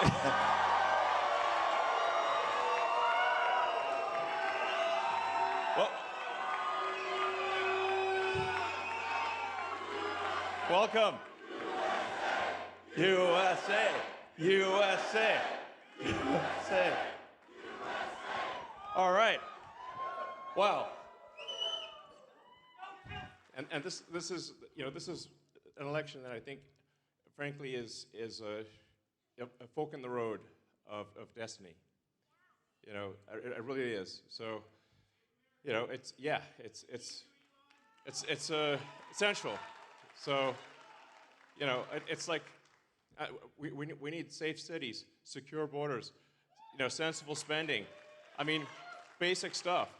Well, welcome. USA, USA, USA. All right. Wow. And this is an election that I think, frankly, is a fork in the road of destiny. It really is. So, it's essential. So, it's like we need safe cities, secure borders, sensible spending. I mean, basic stuff.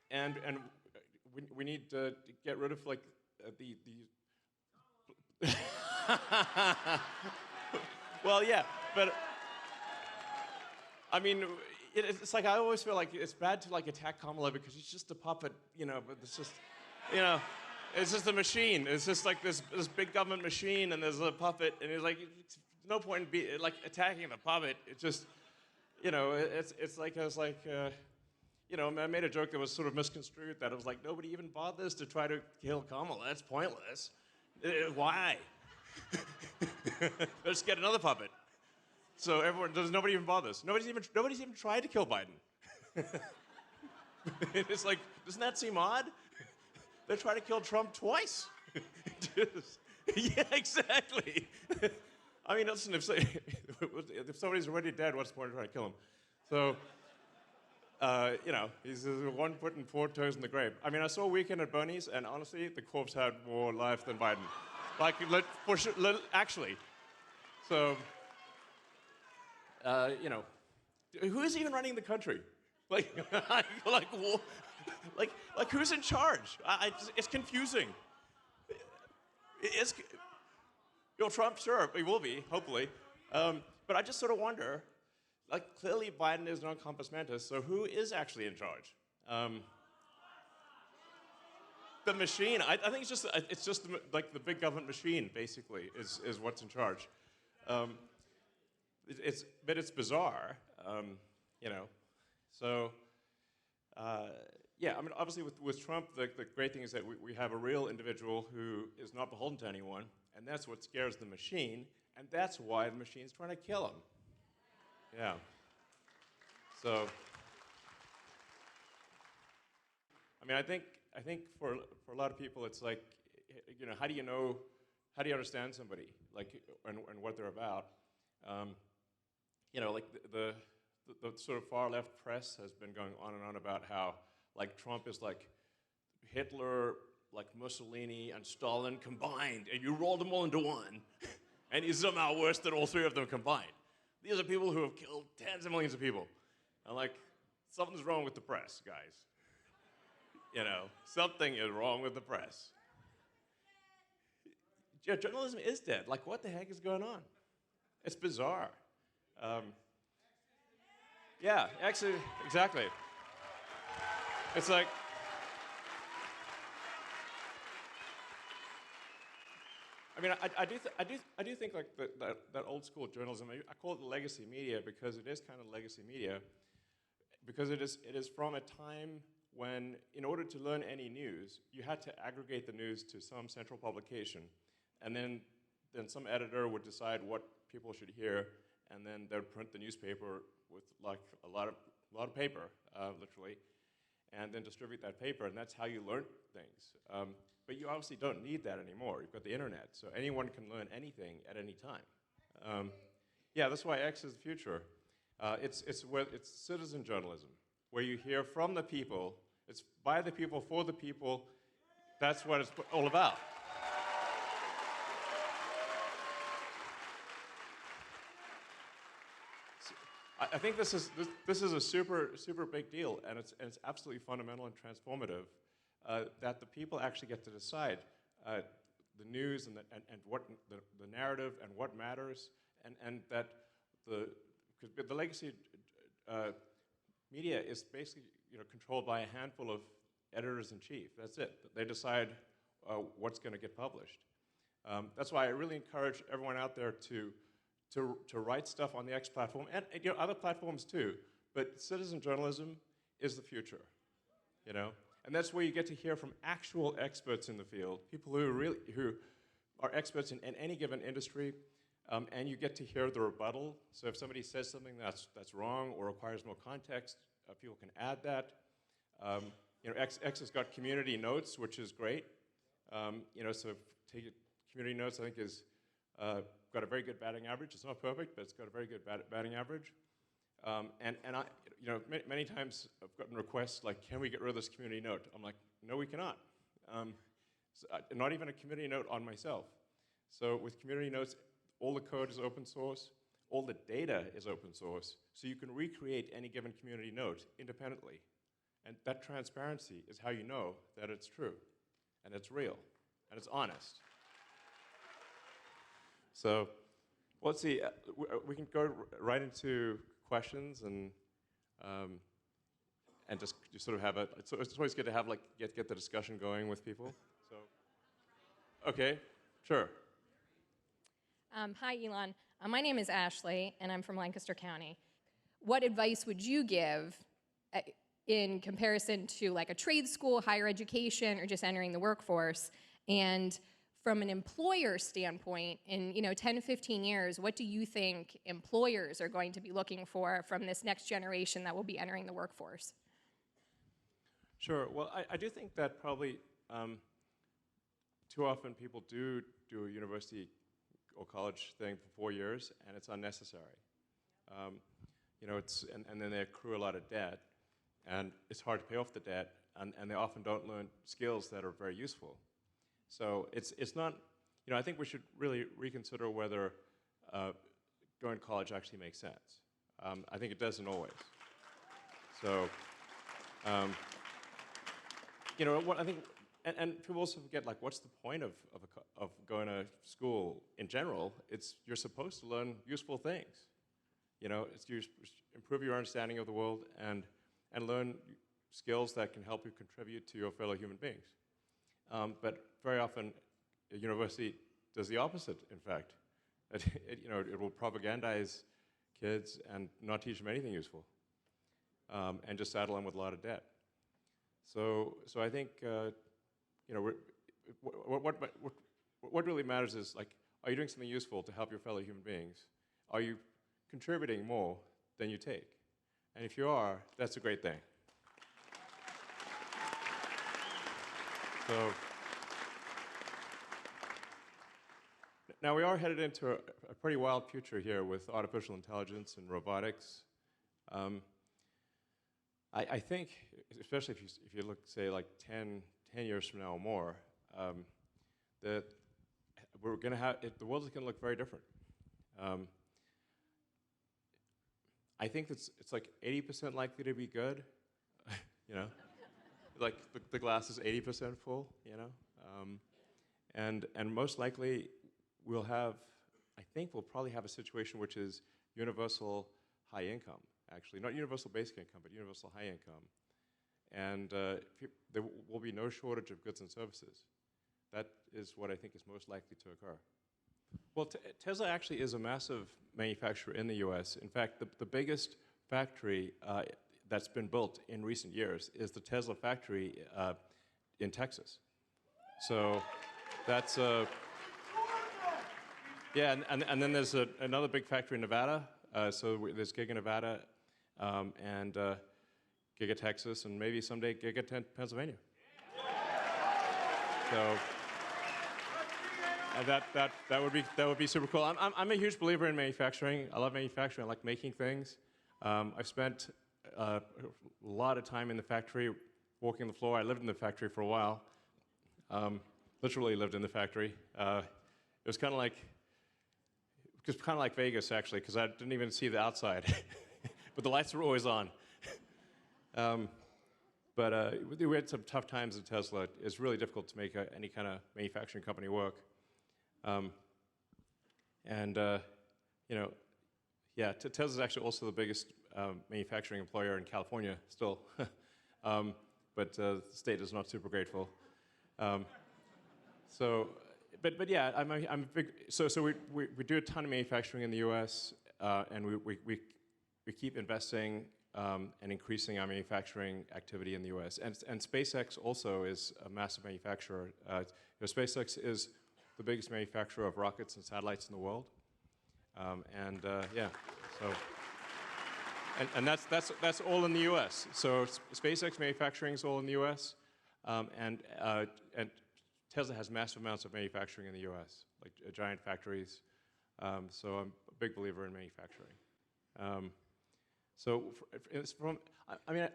And we need to get rid of the well, yeah, but I mean, it's like I always feel like it's bad to attack Kamala because she's just a puppet, but it's just, it's just a machine. It's just like this big government machine, and there's a puppet, and it's like no point in attacking the puppet. It just, it's like I was like. I made a joke that was sort of misconstrued, that it was like, nobody even bothers to try to kill Kamala. That's pointless. Why? Let's get another puppet. So nobody even bothers. Nobody's even tried to kill Biden. It's like, doesn't that seem odd? They tried to kill Trump twice. Yeah, exactly. I mean, listen, if somebody's already dead, what's the point of trying to kill him? So. He's 1 foot and 4 toes in the grave. I mean, I saw Weekend at Bernie's, and honestly, the corpse had more life than Biden. For sure, actually. So, who is even running the country? Who's in charge? It's confusing. Trump, sure, he will be, hopefully. But I just sort of wonder. Clearly Biden is non compos mentis, so who is actually in charge? The machine. I think it's just the big government machine, basically, is what's in charge. But it's bizarre, So, yeah, I mean, obviously with Trump, the great thing is that we have a real individual who is not beholden to anyone, and that's what scares the machine, and that's why the machine's trying to kill him. Yeah. So, I mean, I think for a lot of people, it's like, how do you understand somebody, and what they're about? The sort of far left press has been going on and on about how, Trump is like Hitler, Mussolini, and Stalin combined, and you roll them all into one, and he's somehow worse than all three of them combined. These are people who have killed tens of millions of people. And something's wrong with the press, guys. Something is wrong with the press. Journalism is dead. What the heck is going on? It's bizarre. Yeah, actually, exactly. It's like, I mean, I do think that old school journalism. I call it the legacy media because it is kind of legacy media, because it is from a time when, in order to learn any news, you had to aggregate the news to some central publication, and then some editor would decide what people should hear, and then they'd print the newspaper with a lot of paper, literally, and then distribute that paper, and that's how you learn things. But you obviously don't need that anymore. You've got the internet, so anyone can learn anything at any time. Yeah, that's why X is the future. It's citizen journalism, where you hear from the people, it's by the people, for the people. That's what it's all about. I think this is a super big deal, and it's absolutely fundamental and transformative that the people actually get to decide the news and what the narrative and what matters, and that because the legacy media is basically controlled by a handful of editors-in-chief. That's it. They decide what's going to get published. That's why I really encourage everyone out there to to write stuff on the X platform, and other platforms too. But citizen journalism is the future, and that's where you get to hear from actual experts in the field, people who are experts in any given industry, and you get to hear the rebuttal. So if somebody says something that's wrong or requires more context, people can add that. X has got community notes, which is great. So take community notes, I think, is got a very good batting average. It's not perfect, but it's got a very good batting average. And I, many times I've gotten requests like, can we get rid of this community note? I'm like, no, we cannot. Not even a community note on myself. So with community notes, all the code is open source, all the data is open source, so you can recreate any given community note independently. And that transparency is how you know that it's true, and it's real, and it's honest. So, let's see, we can go right into questions and just sort of have it's always good to have get the discussion going with people. So, okay, sure. Hi, Elon. My name is Ashley, and I'm from Lancaster County. What advice would you give in comparison to like a trade school, higher education, or just entering the workforce? And from an employer standpoint, in 10 to 15 years, what do you think employers are going to be looking for from this next generation that will be entering the workforce? Sure. Well, I do think that probably too often people do a university or college thing for 4 years, and it's unnecessary. And then they accrue a lot of debt, and it's hard to pay off the debt, and they often don't learn skills that are very useful. So it's not, I think we should really reconsider whether going to college actually makes sense. I think it doesn't always. So, what I think, and people also forget, like, what's the point of going to school in general? You're supposed to learn useful things. You improve your understanding of the world and learn skills that can help you contribute to your fellow human beings. But very often, a university does the opposite, in fact. It will propagandize kids and not teach them anything useful, and just saddle them with a lot of debt. So I think, what really matters is, like, are you doing something useful to help your fellow human beings? Are you contributing more than you take? And if you are, that's a great thing. So now we are headed into a pretty wild future here with artificial intelligence and robotics. I think, especially if you look, say, like 10 years from now or more, that we're going to have, the world is going to look very different. I think it's like 80% likely to be good, like the glass is 80% full, and most likely we'll probably have a situation which is universal high income, actually, not universal basic income, but universal high income, and there will be no shortage of goods and services. That is what I think is most likely to occur. Well, Tesla actually is a massive manufacturer in the US. In fact, the biggest factory that's been built in recent years is the Tesla factory in Texas. So that's yeah, and then there's another big factory in Nevada. So there's Giga Nevada and Giga Texas, and maybe someday Giga Pennsylvania. So. That would be super cool. I'm a huge believer in manufacturing. I love manufacturing. I like making things. I've spent a lot of time in the factory, walking the floor. I lived in the factory for a while. Literally lived in the factory. It was kind of like Vegas, actually, because I didn't even see the outside, but the lights were always on. But we had some tough times at Tesla. It's really difficult to make any kind of manufacturing company work. Yeah, Tesla is actually also the biggest manufacturing employer in California still, but the state is not super grateful. So but yeah, I'm a big. So we do a ton of manufacturing in the U.S. And we keep investing and increasing our manufacturing activity in the U.S. And SpaceX also is a massive manufacturer. SpaceX is the biggest manufacturer of rockets and satellites in the world. Yeah, so. And that's all in the U.S. So SpaceX manufacturing is all in the U.S. And Tesla has massive amounts of manufacturing in the U.S., like giant factories. So I'm a big believer in manufacturing.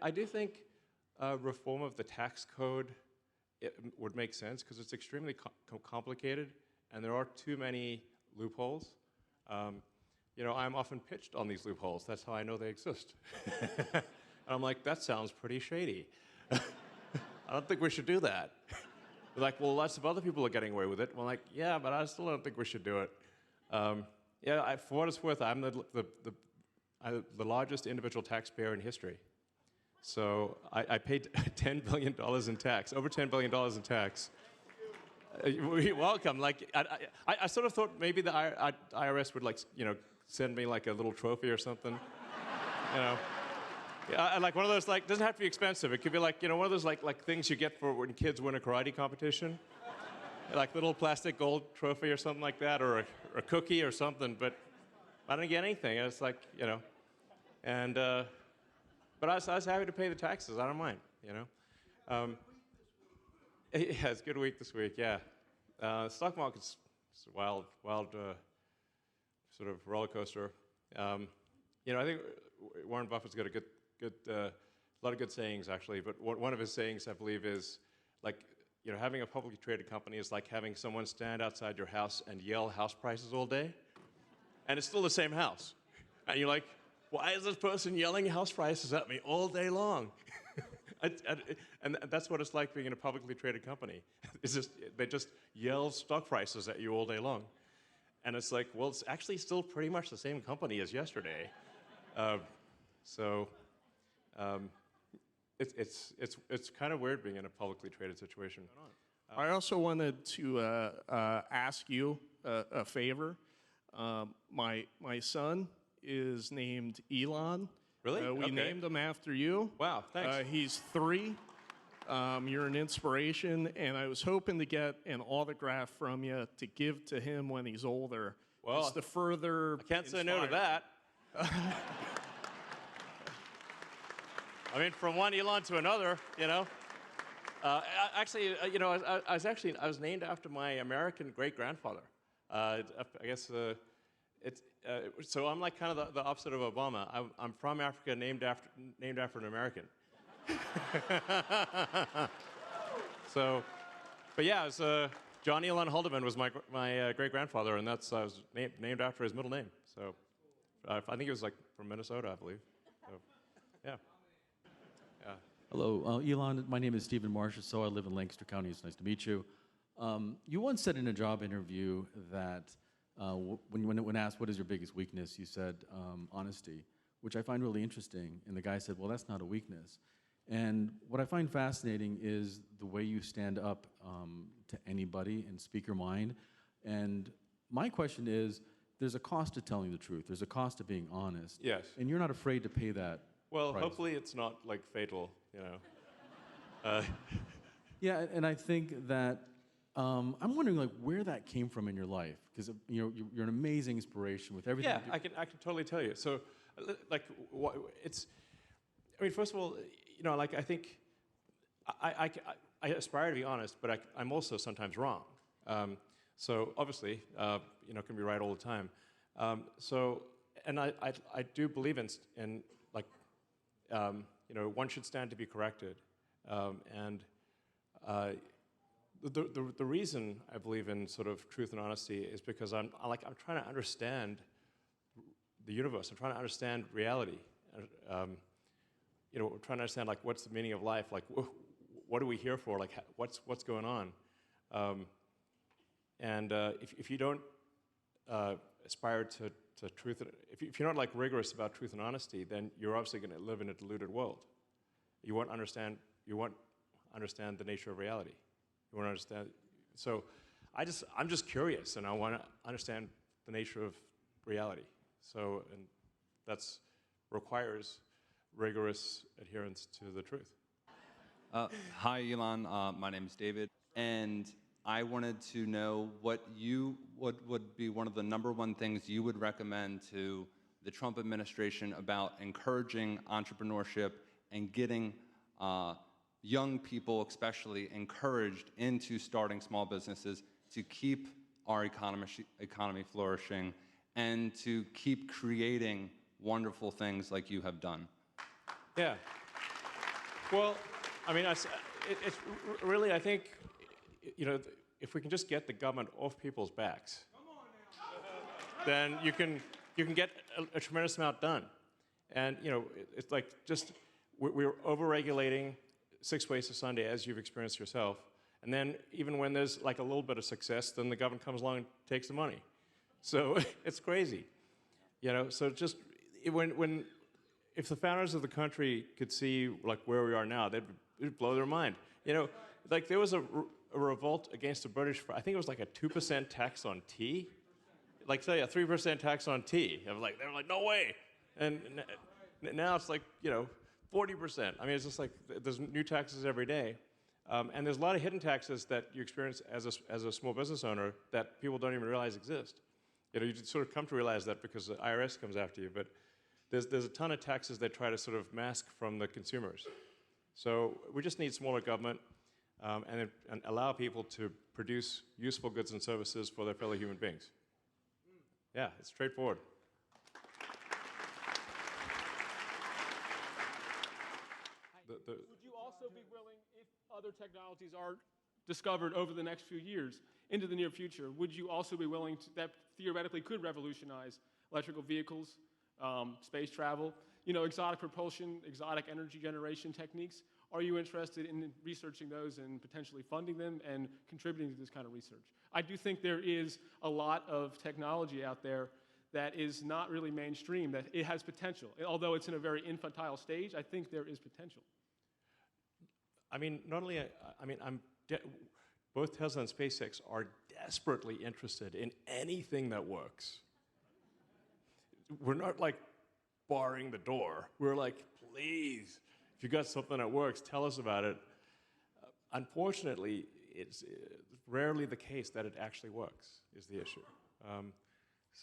I do think reform of the tax code would make sense because it's extremely complicated, and there are too many loopholes. I'm often pitched on these loopholes. That's how I know they exist. And I'm like, that sounds pretty shady. I don't think we should do that. They're like, well, lots of other people are getting away with it. Well, like, yeah, but I still don't think we should do it. For what it's worth, I'm the largest individual taxpayer in history. So I paid $10 billion in tax, over $10 billion in tax. You're welcome. Like, I sort of thought maybe the IRS would, send me like a little trophy or something. Yeah, like one of those, doesn't have to be expensive. It could be like, one of those like things you get for when kids win a karate competition. Like little plastic gold trophy or something like that, or a cookie or something, but I didn't get anything. It's like, and, but I was happy to pay the taxes. I don't mind, Yeah, it's a good week this week, yeah. Stock market's wild, sort of roller coaster. I think Warren Buffett's got a lot of good sayings, actually, but one of his sayings, I believe, is having a publicly traded company is like having someone stand outside your house and yell house prices all day, and it's still the same house. And you're like, why is this person yelling house prices at me all day long? And that's what it's like being in a publicly traded company. They just yell stock prices at you all day long. And it's like, well, it's actually still pretty much the same company as yesterday. It's kind of weird being in a publicly traded situation. I also wanted to ask you a favor. My son is named Elon. Really? We named him after you. Wow, thanks. He's 3. You're an inspiration, and I was hoping to get an autograph from you to give to him when he's older. Well, just to further I can't say no to that. I mean, from one Elon to another, I was named after my American great-grandfather. I guess so I'm like kind of the opposite of Obama. I'm from Africa, named after an American. So, but yeah, it was, John Elon Haldeman was my great-grandfather, and I was named after his middle name. So I think he was from Minnesota, I believe. So, yeah. Hello, Elon. My name is Stephen Marchessault. I live in Lancaster County. It's nice to meet you. You once said in a job interview that when asked what is your biggest weakness, you said honesty, which I find really interesting. And the guy said, well, that's not a weakness. And what I find fascinating is the way you stand up to anybody and speak your mind. And my question is, there's a cost to telling the truth. There's a cost to being honest. Yes. And you're not afraid to pay that Well, price. hopefully it's not fatal, Yeah, and I think that I'm wondering where that came from in your life, because you're an amazing inspiration with everything. Yeah, I can totally tell you. So, first of all, I think I aspire to be honest, but I'm also sometimes wrong. So obviously, can be right all the time. And I do believe in one should stand to be corrected, and the reason I believe in sort of truth and honesty is because I'm trying to understand the universe. I'm trying to understand reality. We're trying to understand what's the meaning of life. What are we here for? What's going on? If you don't aspire to truth, if you're not rigorous about truth and honesty, then you're obviously going to live in a deluded world. You won't understand the nature of reality. You won't understand. So I'm just curious, and I want to understand the nature of reality. So, and that's requires rigorous adherence to the truth. Hi, Elon. My name is David, and I wanted to know what would be one of the #1 things you would recommend to the Trump administration about encouraging entrepreneurship and getting young people, especially, encouraged into starting small businesses to keep our economy flourishing and to keep creating wonderful things like you have done. Yeah. Well, I mean, it's really, I think, you know, if we can just get the government off people's backs, then you can get a tremendous amount done. And, you know, it's like just, we're over-regulating 6 ways to Sunday, as you've experienced yourself. And then even when there's like a little bit of success, then the government comes along and takes the money. So it's crazy, you know. So just if the founders of the country could see like where we are now, it'd blow their mind. You know, like there was a revolt against the British. I think it was like a 2% tax on tea, like say a 3% tax on tea. They were like, no way. And now it's like, you know, 40%. I mean, it's just like there's new taxes every day. And there's a lot of hidden taxes that you experience as a small business owner that people don't even realize exist. You know, you sort of come to realize that because the IRS comes after you, but there's a ton of taxes they try to sort of mask from the consumers. So we just need smaller government and allow people to produce useful goods and services for their fellow human beings. Yeah, it's straightforward. Would you also be willing, if other technologies are discovered over the next few years into the near future, would you also be willing to, that theoretically could revolutionize electrical vehicles, space travel, you know, exotic propulsion, exotic energy generation techniques? Are you interested in researching those and potentially funding them and contributing to this kind of research? I do think there is a lot of technology out there that is not really mainstream, that it has potential. Although it's in a very infantile stage, I think there is potential. I mean, not only, I mean, both Tesla and SpaceX are desperately interested in anything that works. We're not like barring the door. We're like, please, if you got something that works, tell us about it. Unfortunately, it's rarely the case that it actually works is the issue.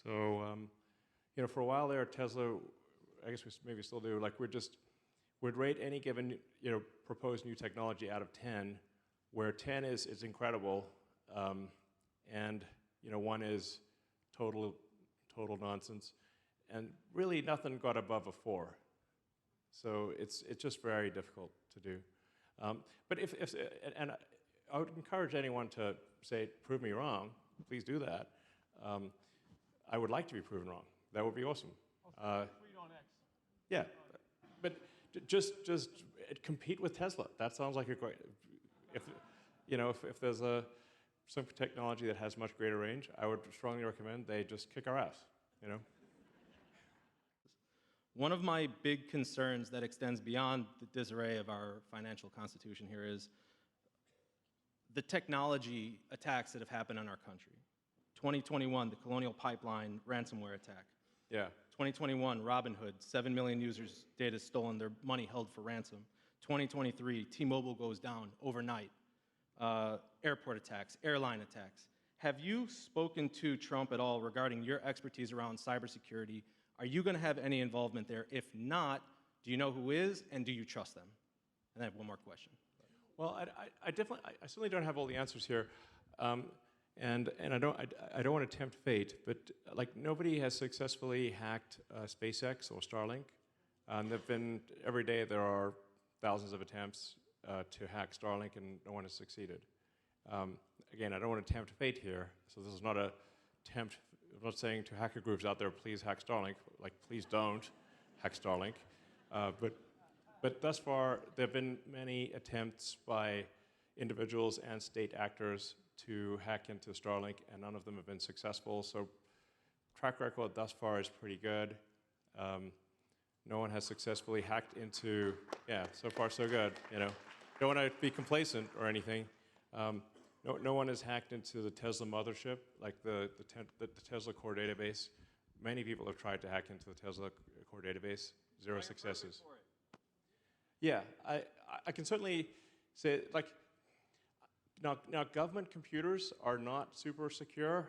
You know, for a while there, Tesla, I guess we maybe still do, like we'd rate any given, you know, proposed new technology out of 10, where 10 is incredible, and, you know, 1 is total nonsense, and really nothing got above a 4. So it's just very difficult to do. But and I would encourage anyone to say, prove me wrong, please do that. I would like to be proven wrong. That would be awesome. Tweet on X. Yeah, but just compete with Tesla. That sounds like a great. If you know, if there's some technology that has much greater range, I would strongly recommend they just kick our ass. You know. One of my big concerns that extends beyond the disarray of our financial constitution here is the technology attacks that have happened on our country. 2021, the Colonial Pipeline ransomware attack. Yeah. 2021, Robinhood, 7 million users' data stolen, their money held for ransom. 2023, T-Mobile goes down overnight. Airport attacks, airline attacks. Have you spoken to Trump at all regarding your expertise around cybersecurity? Are you going to have any involvement there? If not, do you know who is, and do you trust them? And I have one more question. Well, I certainly don't have all the answers here. And I don't want to tempt fate, but like nobody has successfully hacked SpaceX or Starlink. There've been every day there are thousands of attempts to hack Starlink, and no one has succeeded. Again, I don't want to tempt fate here, so this is not a tempt. I'm not saying to hacker groups out there, please hack Starlink. Like, please don't hack Starlink. But thus far, there have been many attempts by individuals and state actors to hack into Starlink, and none of them have been successful. So track record thus far is pretty good. No one has successfully hacked into, yeah, so far so good, you know. Don't want to be complacent or anything. no one has hacked into the Tesla mothership, like the Tesla core database. Many people have tried to hack into the Tesla core database. Zero successes. Yeah, I can certainly say, like, now government computers are not super secure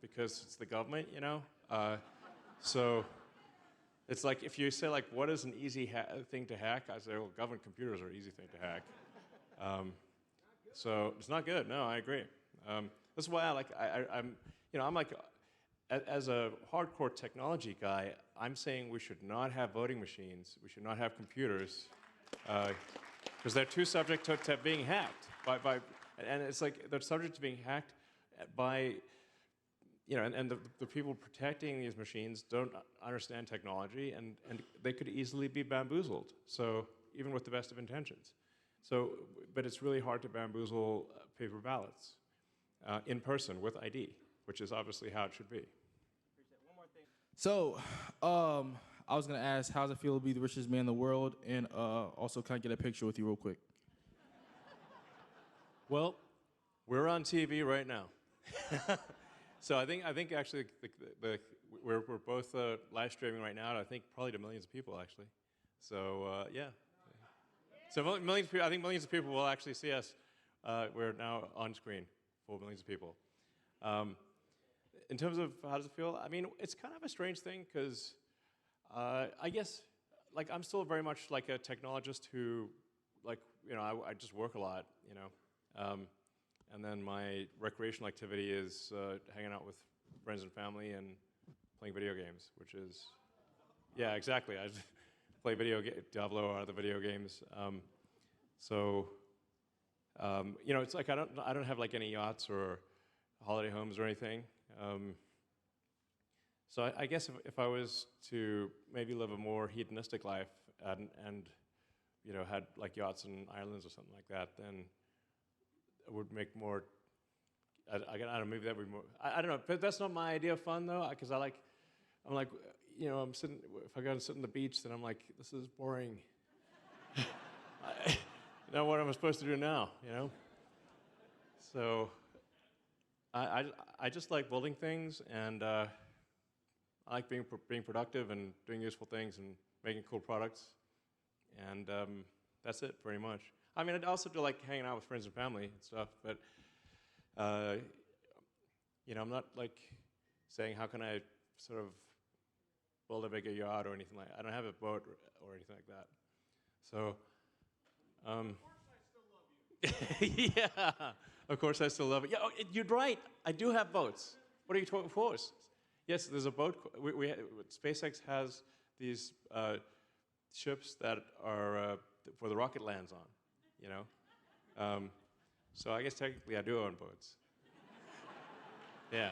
because it's the government, you know? So it's like, if you say, like, what is an easy thing to hack? I say, well, government computers are an easy thing to hack. So it's not good. No, I agree. That's why I'm like, as a hardcore technology guy, I'm saying we should not have voting machines. We should not have computers, because they're too subject to being hacked and it's like they're subject to being hacked by, you know, and the people protecting these machines don't understand technology, and they could easily be bamboozled. So even with the best of intentions. So, but it's really hard to bamboozle paper ballots in person with ID, which is obviously how it should be. So, I was gonna ask, how does it feel to be the richest man in the world, and also can I get a picture with you real quick? Well, we're on TV right now. So I think actually we're both live streaming right now. I think probably to millions of people actually. So yeah. So millions of people, I think millions of people will actually see us. We're now on screen for millions of people. In terms of how does it feel? I mean, it's kind of a strange thing because I guess, like, I'm still very much like a technologist who, like, you know, I just work a lot, you know. And then my recreational activity is hanging out with friends and family and playing video games, which is, yeah, exactly. I play Diablo or other video games. You know, it's like I don't have like any yachts or holiday homes or anything. So I guess if I was to maybe live a more hedonistic life and you know, had like yachts and islands or something like that, then it would make more. I don't know, maybe that would be more. I don't know, but that's not my idea of fun though, because I'm like, you know, I'm sitting. If I go and sit on the beach, then I'm like, this is boring. Now what am I supposed to do now? You know. So I just like building things, and I like being productive and doing useful things and making cool products, and that's it pretty much. I mean, I also do like hanging out with friends and family and stuff, but you know, I'm not like saying how can I sort of build a bigger yacht or anything like that. I don't have a boat or anything like that. So, yeah, of course I still love it. Yeah, oh, you're right. I do have boats. What are you talking for? Yes, there's a boat. SpaceX has these ships that are where the rocket lands on. You know, so I guess technically I do own boats. Yeah,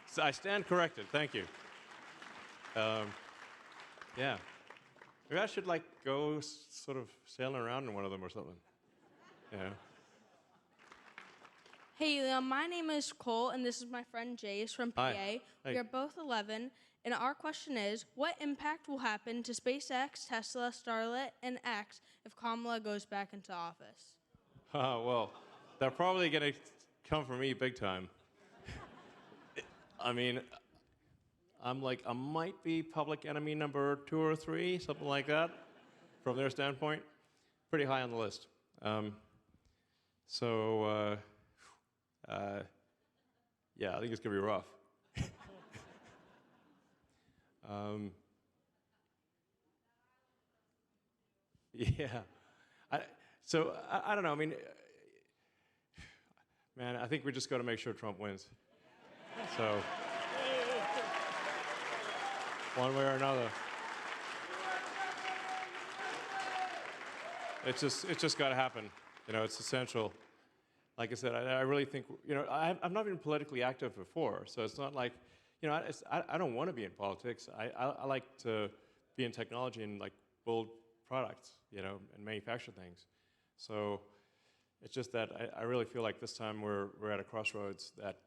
so I stand corrected. Thank you. Yeah, maybe I should like go sort of sailing around in one of them or something. Yeah. Hey, Elon, my name is Cole, and this is my friend Jace from PA. Hi. We are both 11, and our question is, what impact will happen to SpaceX, Tesla, Starlink, and X if Kamala goes back into office? Well, they're probably going to come for me big time. I mean, I'm like, I might be public enemy number 2 or 3, something like that, from their standpoint. Pretty high on the list. Yeah, I think it's going to be rough. Yeah. I don't know. I mean, man, I think we just got to make sure Trump wins. So, one way or another. It's just got to happen. You know, it's essential. Like I said, I really think, you know, I've not been politically active before, so it's not like, you know, I don't want to be in politics. I like to be in technology and like build products, you know, and manufacture things. So it's just that I really feel like this time we're at a crossroads that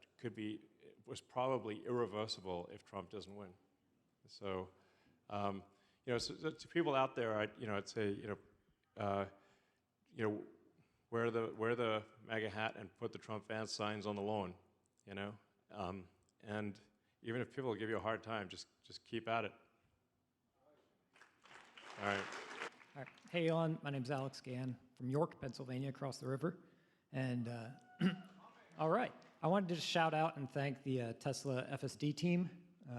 was probably irreversible if Trump doesn't win. So, you know, so to people out there, I'd say, you know, wear the MAGA hat and put the Trump Vance signs on the lawn, you know? And even if people give you a hard time, just keep at it. All right. All right. Hey, Elon. My name's Alex Gann from York, Pennsylvania, across the river. And all right. I wanted to just shout out and thank the Tesla FSD team.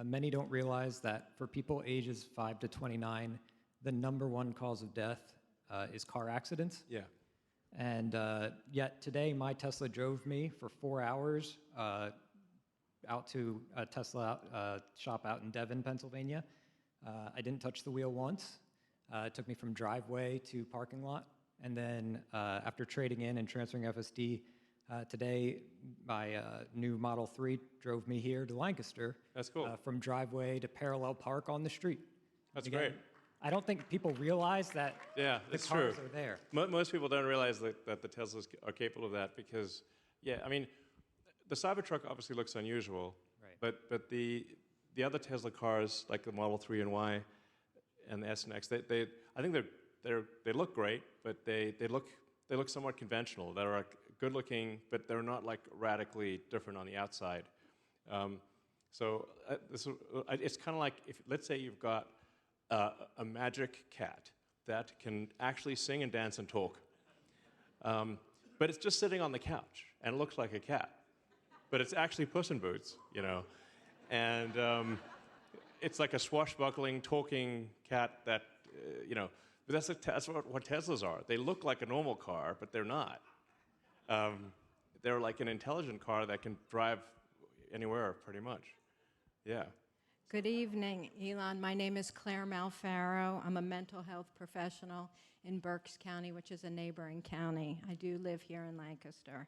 Many don't realize that for people ages 5 to 29, the #1 cause of death is car accidents. Yeah. And yet today, my Tesla drove me for 4 hours out to a Tesla shop out in Devon, Pennsylvania. I didn't touch the wheel once. It took me from driveway to parking lot. And then after trading in and transferring FSD, today my new Model 3 drove me here to Lancaster. That's cool. From driveway to parallel park on the street. That's Again, great. I don't think people realize that Yeah, the it's cars true. are there. Most people don't realize that the Teslas are capable of that because, yeah, I mean, the Cybertruck obviously looks unusual, Right. but the other Tesla cars, like the Model 3 and Y and the S and X, I think they look great, but they look somewhat conventional. They're like good looking, but they're not like radically different on the outside. It's kind of like if, let's say you've got a magic cat that can actually sing and dance and talk, but it's just sitting on the couch and it looks like a cat, but it's actually Puss in Boots, you know, and it's like a swashbuckling, talking cat that, you know, but that's what Teslas are. They look like a normal car, but they're not. They're like an intelligent car that can drive anywhere, pretty much. Yeah. Good evening, Elon. My name is Claire Malfaro. I'm a mental health professional in Berks County, which is a neighboring county. I do live here in Lancaster.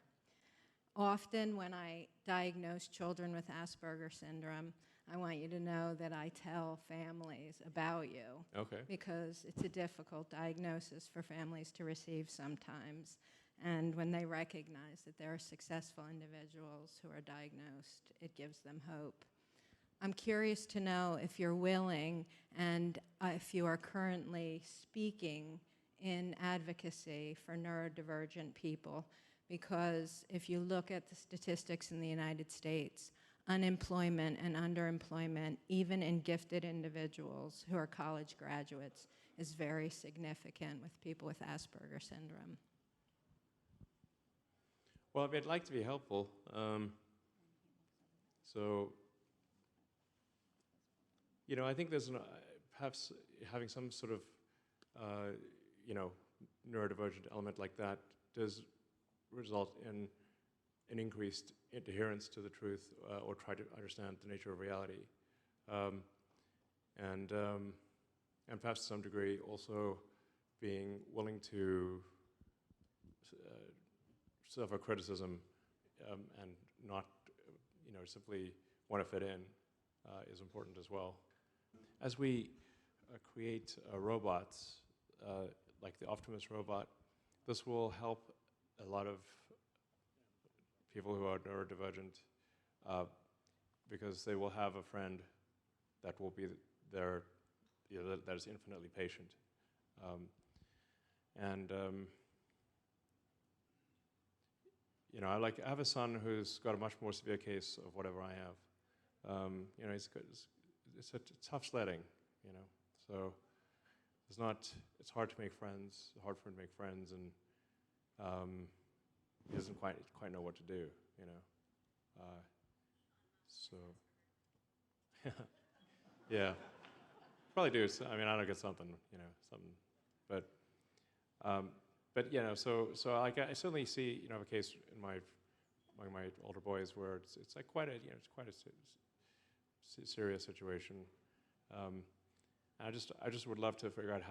Often when I diagnose children with Asperger's syndrome, I want you to know that I tell families about you. Okay. Because it's a difficult diagnosis for families to receive sometimes. And when they recognize that there are successful individuals who are diagnosed, it gives them hope. I'm curious to know if you're willing and if you are currently speaking in advocacy for neurodivergent people, because if you look at the statistics in the United States, unemployment and underemployment, even in gifted individuals who are college graduates, is very significant with people with Asperger's syndrome. Well, I mean, I'd like to be helpful. You know, I think there's perhaps having some sort of, you know, neurodivergent element like that does result in an increased adherence to the truth or try to understand the nature of reality. And perhaps to some degree also being willing to suffer criticism and not, you know, simply want to fit in is important as well. As we create robots, like the Optimus robot, this will help a lot of people who are neurodivergent because they will have a friend that will be there, you know, that is infinitely patient. You know, I have a son who's got a much more severe case of whatever I have. You know, it's tough sledding, you know. So it's hard to make friends, hard for him to make friends, and he doesn't quite know what to do, you know. Yeah, probably do. So, I mean, I don't get something, you know, something, but you know, so like I certainly see, you know, a case in my older boys where it's like quite a, you know, it's quite a serious situation. I just would love to figure out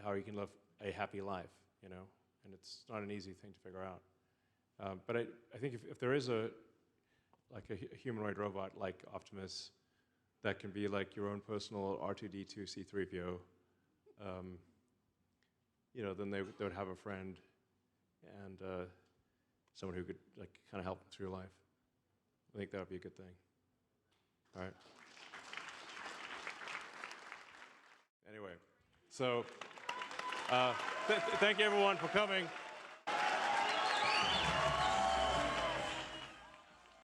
how you can live a happy life, you know, and it's not an easy thing to figure out. But I think if there is a humanoid robot like Optimus that can be like your own personal R2D2 C3PO, you know, then they would have a friend and someone who could like kind of help them through life. I think that would be a good thing. All right. Anyway, so thank you everyone for coming.